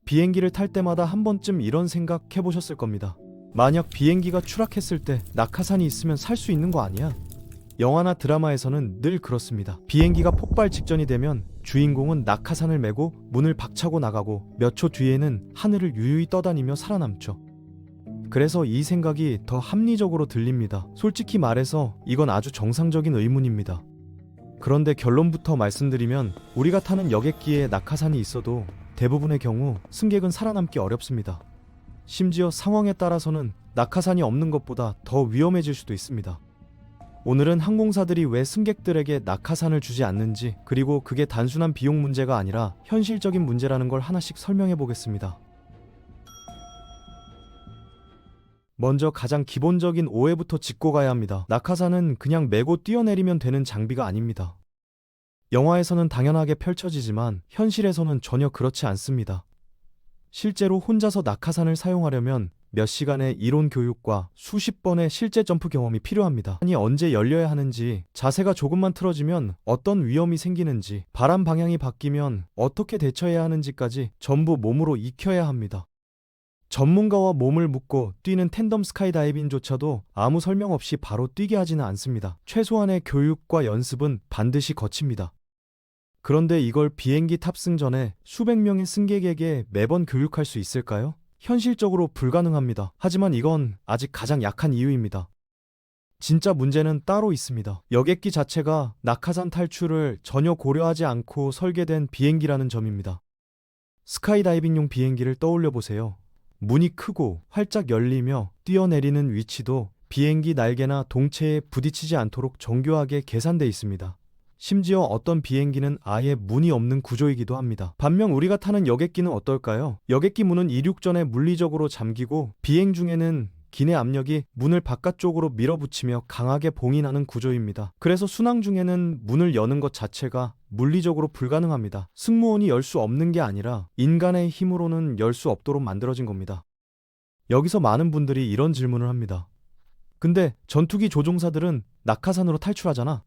비행기를 탈 때마다 한 번쯤 이런 생각 해보셨을 겁니다. 만약 비행기가 추락했을 때 낙하산이 있으면 살 수 있는 거 아니야? 영화나 드라마에서는 늘 그렇습니다. 비행기가 폭발 직전이 되면 주인공은 낙하산을 메고 문을 박차고 나가고 몇 초 뒤에는 하늘을 유유히 떠다니며 살아남죠. 그래서 이 생각이 더 합리적으로 들립니다. 솔직히 말해서 이건 아주 정상적인 의문입니다. 그런데 결론부터 말씀드리면 우리가 타는 여객기에 낙하산이 있어도 대부분의 경우 승객은 살아남기 어렵습니다. 심지어 상황에 따라서는 낙하산이 없는 것보다 더 위험해질 수도 있습니다. 오늘은 항공사들이 왜 승객들에게 낙하산을 주지 않는지, 그리고 그게 단순한 비용 문제가 아니라 현실적인 문제라는 걸 하나씩 설명해 보겠습니다. 먼저 가장 기본적인 오해부터 짚고 가야 합니다. 낙하산은 그냥 메고 뛰어내리면 되는 장비가 아닙니다. 영화에서는 당연하게 펼쳐지지만 현실에서는 전혀 그렇지 않습니다. 실제로 혼자서 낙하산을 사용하려면 몇 시간의 이론 교육과 수십 번의 실제 점프 경험이 필요합니다. 산이 언제 열려야 하는지, 자세가 조금만 틀어지면 어떤 위험이 생기는지, 바람 방향이 바뀌면 어떻게 대처해야 하는지까지 전부 몸으로 익혀야 합니다. 전문가와 몸을 묶고 뛰는 텐덤 스카이다이빙조차도 아무 설명 없이 바로 뛰게 하지는 않습니다. 최소한의 교육과 연습은 반드시 거칩니다. 그런데 이걸 비행기 탑승 전에 수백 명의 승객에게 매번 교육할 수 있을까요? 현실적으로 불가능합니다. 하지만 이건 아직 가장 약한 이유입니다. 진짜 문제는 따로 있습니다. 여객기 자체가 낙하산 탈출을 전혀 고려하지 않고 설계된 비행기라는 점입니다. 스카이다이빙용 비행기를 떠올려 보세요. 문이 크고 활짝 열리며 뛰어내리는 위치도 비행기 날개나 동체에 부딪히지 않도록 정교하게 계산돼 있습니다. 심지어 어떤 비행기는 아예 문이 없는 구조이기도 합니다. 반면 우리가 타는 여객기는 어떨까요? 여객기 문은 이륙 전에 물리적으로 잠기고 비행 중에는 기내 압력이 문을 바깥쪽으로 밀어붙이며 강하게 봉인하는 구조입니다. 그래서 순항 중에는 문을 여는 것 자체가 물리적으로 불가능합니다. 승무원이 열 수 없는 게 아니라 인간의 힘으로는 열 수 없도록 만들어진 겁니다. 여기서 많은 분들이 이런 질문을 합니다. 근데 전투기 조종사들은 낙하산으로 탈출하잖아.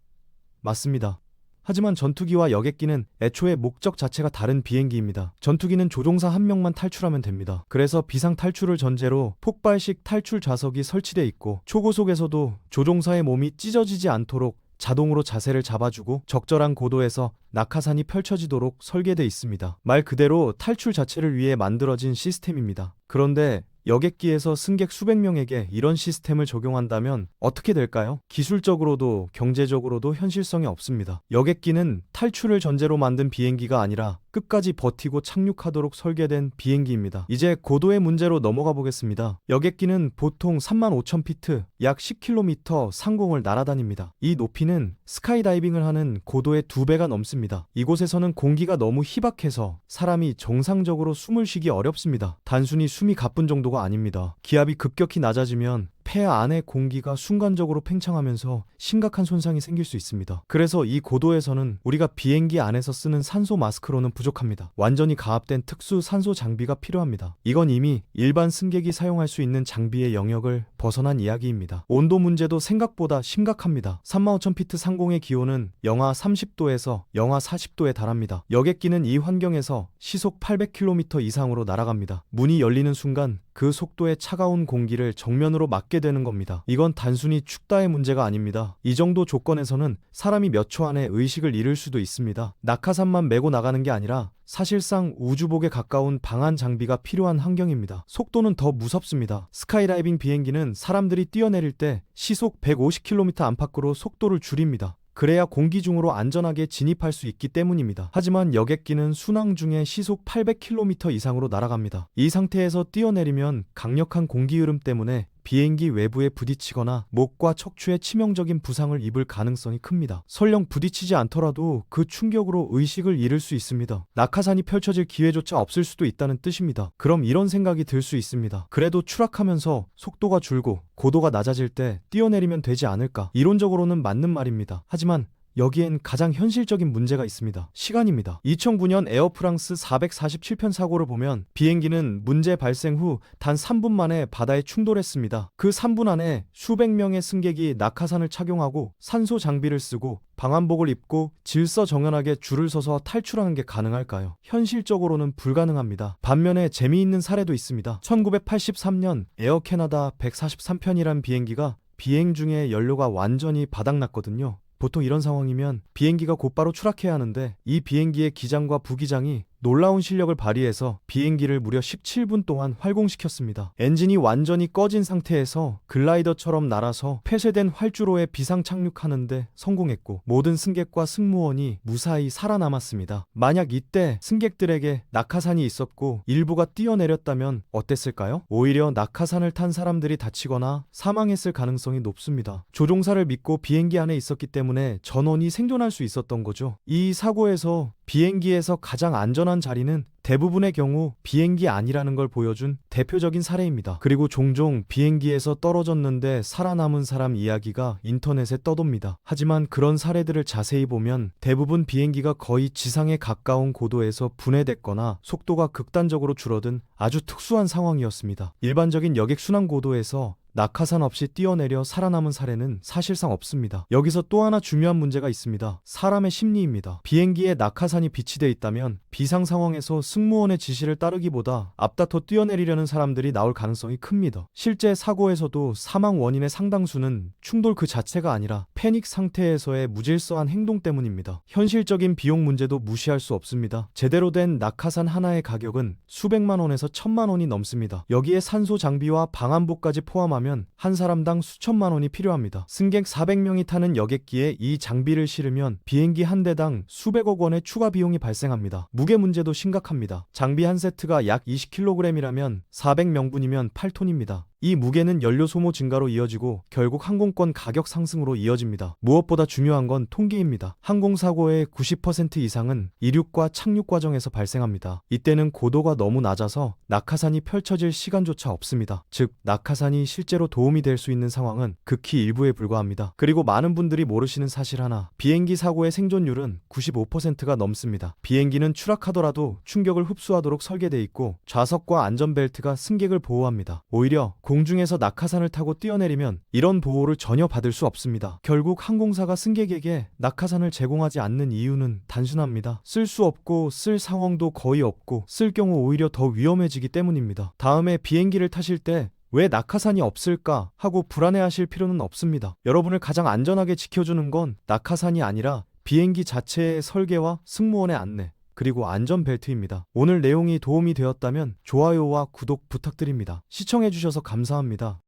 맞습니다. 하지만 전투기와 여객기는 애초에 목적 자체가 다른 비행기입니다. 전투기는 조종사 한 명만 탈출하면 됩니다. 그래서 비상 탈출을 전제로 폭발식 탈출 좌석이 설치돼 있고, 초고속에서도 조종사의 몸이 찢어지지 않도록 자동으로 자세를 잡아주고 적절한 고도에서 낙하산이 펼쳐지도록 설계돼 있습니다. 말 그대로 탈출 자체를 위해 만들어진 시스템입니다. 그런데 여객기에서 승객 수백 명에게 이런 시스템을 적용한다면 어떻게 될까요? 기술적으로도 경제적으로도 현실성이 없습니다. 여객기는 탈출을 전제로 만든 비행기가 아니라 끝까지 버티고 착륙하도록 설계된 비행기입니다. 이제 고도의 문제로 넘어가 보겠습니다. 여객기는 보통 35,000피트, 약 10km 상공을 날아다닙니다. 이 높이는 스카이다이빙을 하는 고도의 2배가 넘습니다. 이곳에서는 공기가 너무 희박해서 사람이 정상적으로 숨을 쉬기 어렵습니다. 단순히 숨이 가쁜 정도가 아닙니다. 기압이 급격히 낮아지면 폐 안의 공기가 순간적으로 팽창하면서 심각한 손상이 생길 수 있습니다. 그래서 이 고도에서는 우리가 비행기 안에서 쓰는 산소 마스크로는 부족합니다. 완전히 가압된 특수 산소 장비가 필요합니다. 이건 이미 일반 승객이 사용할 수 있는 장비의 영역을 벗어난 이야기입니다. 온도 문제도 생각보다 심각합니다. 35,000피트 상공의 기온은 영하 30도에서 영하 40도에 달합니다. 여객기는 이 환경에서 시속 800km 이상으로 날아갑니다. 문이 열리는 순간 그 속도의 차가운 공기를 정면으로 맞게 되는 겁니다. 이건 단순히 춥다의 문제가 아닙니다. 이 정도 조건에서는 사람이 몇 초 안에 의식을 잃을 수도 있습니다. 낙하산만 메고 나가는 게 아니라 사실상 우주복에 가까운 방한 장비가 필요한 환경입니다. 속도는 더 무섭습니다. 스카이다이빙 비행기는 사람들이 뛰어내릴 때 시속 150km 안팎으로 속도를 줄입니다. 그래야 공기 중으로 안전하게 진입할 수 있기 때문입니다. 하지만 여객기는 순항 중에 시속 800km 이상으로 날아갑니다. 이 상태에서 뛰어내리면 강력한 공기 흐름 때문에 비행기 외부에 부딪히거나 목과 척추에 치명적인 부상을 입을 가능성이 큽니다. 설령 부딪히지 않더라도 그 충격으로 의식을 잃을 수 있습니다. 낙하산이 펼쳐질 기회조차 없을 수도 있다는 뜻입니다. 그럼 이런 생각이 들 수 있습니다. 그래도 추락하면서 속도가 줄고 고도가 낮아질 때 뛰어내리면 되지 않을까? 이론적으로는 맞는 말입니다. 하지만 여기엔 가장 현실적인 문제가 있습니다. 시간입니다. 2009년 에어프랑스 447편 사고를 보면 비행기는 문제 발생 후 단 3분 만에 바다에 충돌했습니다. 그 3분 안에 수백 명의 승객이 낙하산을 착용하고 산소 장비를 쓰고 방한복을 입고 질서정연하게 줄을 서서 탈출하는 게 가능할까요? 현실적으로는 불가능합니다. 반면에 재미있는 사례도 있습니다. 1983년 에어 캐나다 143편이란 비행기가 비행 중에 연료가 완전히 바닥났거든요. 보통 이런 상황이면 비행기가 곧바로 추락해야 하는데 이 비행기의 기장과 부기장이 놀라운 실력을 발휘해서 비행기를 무려 17분 동안 활공시켰습니다. 엔진이 완전히 꺼진 상태에서 글라이더처럼 날아서 폐쇄된 활주로에 비상 착륙하는데 성공했고 모든 승객과 승무원이 무사히 살아남았습니다. 만약 이때 승객들에게 낙하산이 있었고 일부가 뛰어내렸다면 어땠을까요? 오히려 낙하산을 탄 사람들이 다치거나 사망했을 가능성이 높습니다. 조종사를 믿고 비행기 안에 있었기 때문에 전원이 생존할 수 있었던 거죠. 이 사고에서 비행기에서 가장 안전한 자리는 대부분의 경우 비행기 아니라는 걸 보여준 대표적인 사례입니다. 그리고 종종 비행기에서 떨어졌는데 살아남은 사람 이야기가 인터넷에 떠돕니다. 하지만 그런 사례들을 자세히 보면 대부분 비행기가 거의 지상에 가까운 고도에서 분해됐거나 속도가 극단적으로 줄어든 아주 특수한 상황이었습니다. 일반적인 여객 순항 고도에서 낙하산 없이 뛰어내려 살아남은 사례는 사실상 없습니다. 여기서 또 하나 중요한 문제가 있습니다. 사람의 심리입니다. 비행기에 낙하산이 비치돼 있다면 비상 상황에서 승무원의 지시를 따르기보다 앞다퉈 뛰어내리려는 사람들이 나올 가능성이 큽니다. 실제 사고에서도 사망 원인의 상당수는 충돌 그 자체가 아니라 패닉 상태에서의 무질서한 행동 때문입니다. 현실적인 비용 문제도 무시할 수 없습니다. 제대로 된 낙하산 하나의 가격은 수백만 원에서 1,000만 원이 넘습니다. 여기에 산소 장비와 방한복까지 포함하면 한 사람당 수천만 원이 필요합니다. 승객 400명이 타는 여객기에 이 장비를 실으면 비행기 한 대당 수백억 원의 추가 비용이 발생합니다. 무게 문제도 심각합니다. 장비 한 세트가 약 20kg이라면 400명분이면 8톤입니다. 이 무게는 연료 소모 증가로 이어지고 결국 항공권 가격 상승으로 이어집니다. 무엇보다 중요한 건 통계입니다. 항공사고의 90% 이상은 이륙과 착륙 과정에서 발생합니다. 이때는 고도가 너무 낮아서 낙하산이 펼쳐질 시간조차 없습니다. 즉, 낙하산이 실제로 도움이 될 수 있는 상황은 극히 일부에 불과합니다. 그리고 많은 분들이 모르시는 사실 하나, 비행기 사고의 생존율은 95%가 넘습니다. 비행기는 추락하더라도 충격을 흡수하도록 설계돼 있고 좌석과 안전벨트가 승객을 보호합니다. 오히려 공중에서 낙하산을 타고 뛰어내리면 이런 보호를 전혀 받을 수 없습니다. 결국 항공사가 승객에게 낙하산을 제공하지 않는 이유는 단순합니다. 쓸 수 없고 쓸 상황도 거의 없고 쓸 경우 오히려 더 위험해지기 때문입니다. 다음에 비행기를 타실 때 왜 낙하산이 없을까 하고 불안해하실 필요는 없습니다. 여러분을 가장 안전하게 지켜주는 건 낙하산이 아니라 비행기 자체의 설계와 승무원의 안내, 그리고 안전벨트입니다. 오늘 내용이 도움이 되었다면 좋아요와 구독 부탁드립니다. 시청해주셔서 감사합니다.